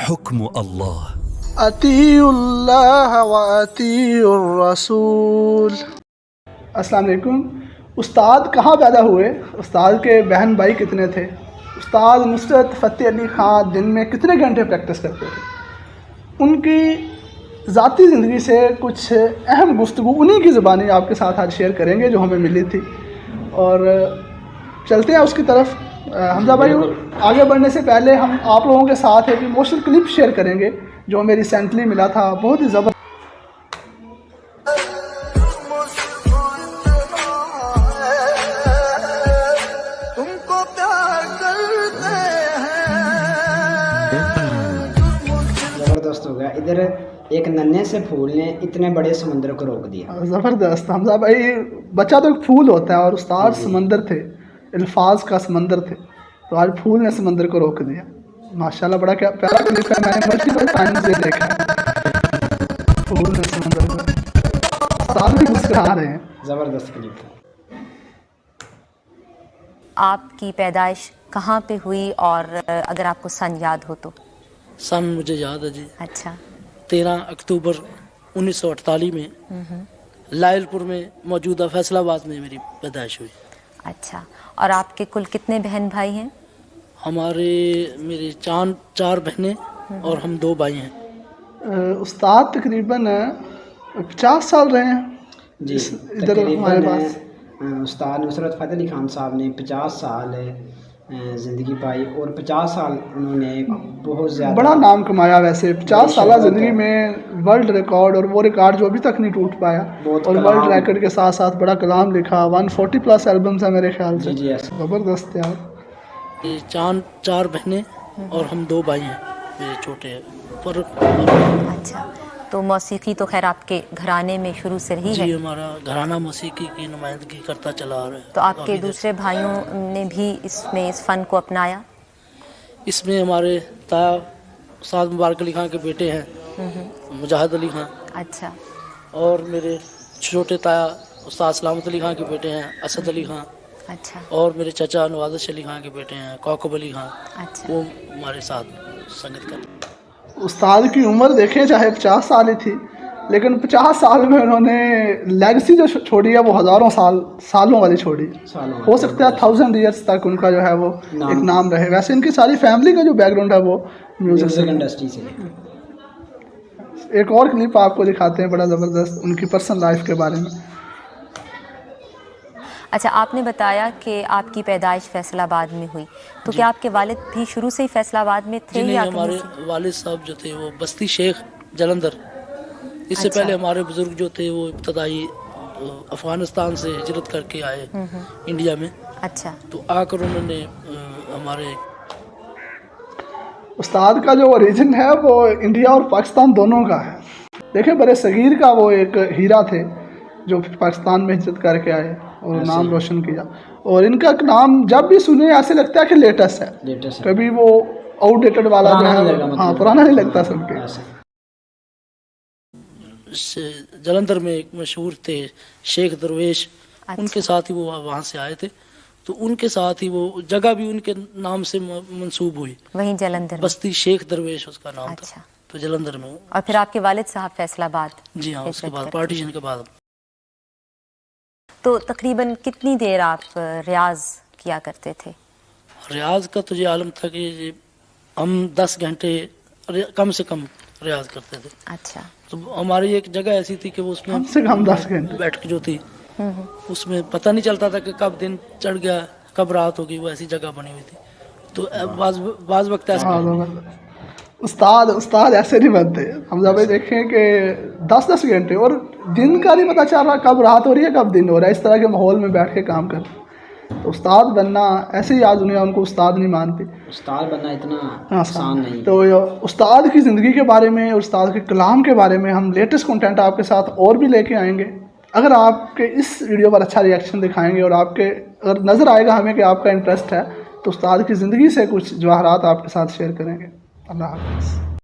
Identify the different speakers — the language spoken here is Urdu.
Speaker 1: حكم الله.
Speaker 2: اطیعوا اللہ و اطیعوا الرسول. السلام علیکم. استاد کہاں پیدا ہوئے؟ استاد کے بہن بھائی کتنے تھے؟ استاد نصرت فتح علی خان دن میں کتنے گھنٹے پریکٹس کرتے تھے؟ ان کی ذاتی زندگی سے کچھ اہم گفتگو انہی کی زبانی آپ کے ساتھ آج شیئر کریں گے جو ہمیں ملی تھی، اور چلتے ہیں اس کی طرف. حمزہ بھائی، آگے بڑھنے سے پہلے ہم آپ لوگوں کے ساتھ ایک ایموشنل کلپ شیئر کریں گے جو ہمیں ریسنٹلی ملا تھا. بہت ہی زبردست.
Speaker 3: زبردست ہو گیا. ادھر ایک ننھے سے پھول نے اتنے بڑے سمندر کو روک دیا.
Speaker 2: زبردست. حمزہ بھائی، بچہ تو ایک پھول ہوتا ہے اور استاد سمندر تھے، الفاظ کا سمندر تھے، تو آج پھول نے سمندر کو روک دیا. ماشاءاللہ، بڑا کیا پیارا کلپ ہے. میں نے ملٹیپل ٹائمز یہ دیکھا ہے. پھول نے سمندر کو، استاد بھی مسکرا رہے ہیں.
Speaker 3: زبردست کلپ.
Speaker 4: آپ کی پیدائش کہاں پہ ہوئی، اور اگر آپ کو سن یاد ہو تو؟
Speaker 5: سن مجھے یاد ہے جی.
Speaker 4: اچھا.
Speaker 5: 13 اکتوبر 1948 میں لائل پور میں موجودہ فیصل آباد میں میری پیدائش ہوئی.
Speaker 4: اچھا. اور آپ کے کل کتنے بہن بھائی ہیں؟
Speaker 5: میری چار بہنیں اور ہم 2 بھائی ہیں.
Speaker 2: استاد تقریباً 50 سال رہے ہیں
Speaker 3: جی.
Speaker 2: ادھر ہمارے پاس.
Speaker 3: استاد نصرت فتح علی خان صاحب نے 50 سال زندگی پائی، اور 50 سال انہوں نے بہت زیادہ
Speaker 2: بڑا نام کمایا. ویسے 50 سالہ زندگی میں ورلڈ ریکارڈ، اور وہ ریکارڈ جو ابھی تک نہیں ٹوٹ پایا، اور ورلڈ ریکارڈ کے ساتھ ساتھ بڑا کلام لکھا. 140+ البمز ہیں میرے خیال سے.
Speaker 3: جی.
Speaker 2: زبردست یار.
Speaker 5: 4 بہنیں اور ہم 2 بھائی ہیں میرے چھوٹے پر.
Speaker 4: اچھا. تو موسیقی تو خیر آپ کے گھرانے میں شروع سے رہی ہے؟
Speaker 5: جی، ہمارا گھرانہ موسیقی کی نمائندگی کرتا چلا آ رہا ہے.
Speaker 4: تو آپ کے دوسرے بھائیوں نے بھی اس فن کو اپنایا؟
Speaker 5: اس میں ہمارے تایا استاد مبارک علی خان کے بیٹے ہیں، مجاہد علی خان.
Speaker 4: اچھا.
Speaker 5: اور میرے چھوٹے تایا استاد سلامت علی خان کے بیٹے ہیں، اسد علی خان.
Speaker 4: اچھا.
Speaker 5: اور میرے چچا نوازش علی خان کے بیٹے ہیں، کوکب علی خان.
Speaker 4: اچھا.
Speaker 5: وہ ہمارے ساتھ سنگت کرتے ہیں.
Speaker 2: استاد کی عمر دیکھیں چاہے 50 سال ہی تھی، لیکن 50 سال میں انہوں نے لیگسی جو چھوڑی ہے وہ ہزاروں سالوں والی چھوڑی. ہو سکتا ہے 1000 ایئرس تک ان کا جو ہے وہ ایک نام رہے. ویسے ان کی ساری فیملی کا جو بیک گراؤنڈ ہے وہ میوزک
Speaker 3: انڈسٹری سے.
Speaker 2: ایک اور کلپ آپ کو دکھاتے ہیں، بڑا زبردست، ان کی پرسنل لائف کے بارے میں.
Speaker 4: اچھا. آپ نے بتایا کہ آپ کی پیدائش فیصل آباد میں ہوئی، تو کیا آپ کے والد بھی شروع سے ہی فیصل آباد میں تھے؟
Speaker 5: جی نہیں،
Speaker 4: یا
Speaker 5: ہمارے والد صاحب جو تھے وہ بستی شیخ جلندر. اس سے پہلے ہمارے بزرگ جو تھے وہ ابتدائی افغانستان سے ہجرت کر کے آئے انڈیا میں.
Speaker 4: اچھا.
Speaker 5: تو آ کر انہوں نے ہمارے
Speaker 2: استاد کا جو اوریجن ہے وہ انڈیا اور پاکستان دونوں کا ہے. دیکھیں، برے صغیر کا وہ ایک ہیرا تھے جو پاکستان میں ہجرت کر کے آئے اور نام روشن کیا. اور ان کا نام جب بھی سنے ایسے لگتا ہے کہ لیٹسٹ ہے. کبھی وہ آؤٹ ڈیٹڈ والا جو ہے، ہاں، پرانا نہیں لگتا سن کے.
Speaker 5: جلندر میں ایک مشہور تھے شیخ درویش. ان کے ساتھ ہی وہ وہاں سے آئے تھے، تو ان کے ساتھ ہی وہ جگہ بھی ان کے نام سے منسوب ہوئی.
Speaker 4: وہیں جلندر میں
Speaker 5: بستی شیخ درویش اس کا نام
Speaker 4: اچھا.
Speaker 5: تھا. تو جلندر میں.
Speaker 4: اور پھر آپ کے والد صاحب فیصل آباد؟
Speaker 5: جی ہاں، اس کے بعد پارٹیشن کے بعد.
Speaker 4: تو تقریباً کتنی دیر آپ ریاض کیا کرتے تھے؟
Speaker 5: ریاض کا تو یہ عالم تھا کہ ہم 10 گھنٹے کم سے کم ریاض کرتے تھے.
Speaker 4: اچھا.
Speaker 5: تو ہماری ایک جگہ ایسی تھی کہ وہ اس میں
Speaker 2: کم سے کم 10 گھنٹے
Speaker 5: بیٹھ کے جو تھی اس میں پتہ نہیں چلتا تھا کہ کب دن چڑھ گیا کب رات ہوگی. وہ ایسی جگہ بنی ہوئی تھی. تو بعض وقت ایسا
Speaker 2: استاد ایسے نہیں بنتے. حمزہ بھائی دیکھیں کہ 10 گھنٹے، اور دن کا نہیں پتہ چل رہا کب رات ہو رہی ہے کب دن ہو رہا ہے. اس طرح کے ماحول میں بیٹھ کے کام کر. تو استاد بننا ایسے ہی، آج دنیا ان کو استاد نہیں مانتی.
Speaker 3: استاد بننا اتنا آسان نہیں.
Speaker 2: تو استاد کی زندگی کے بارے میں اور استاد کے کلام کے بارے میں ہم لیٹسٹ کنٹینٹ آپ کے ساتھ اور بھی لے کے آئیں گے. اگر آپ کے اس ویڈیو پر اچھا ریئیکشن دکھائیں گے اور آپ کے اگر نظر آئے گا ہمیں کہ آپ کا انٹرسٹ ہے، تو استاد کی زندگی سے کچھ جواہرات آپ کے ساتھ شیئر کریں گے. اللہ حافظ.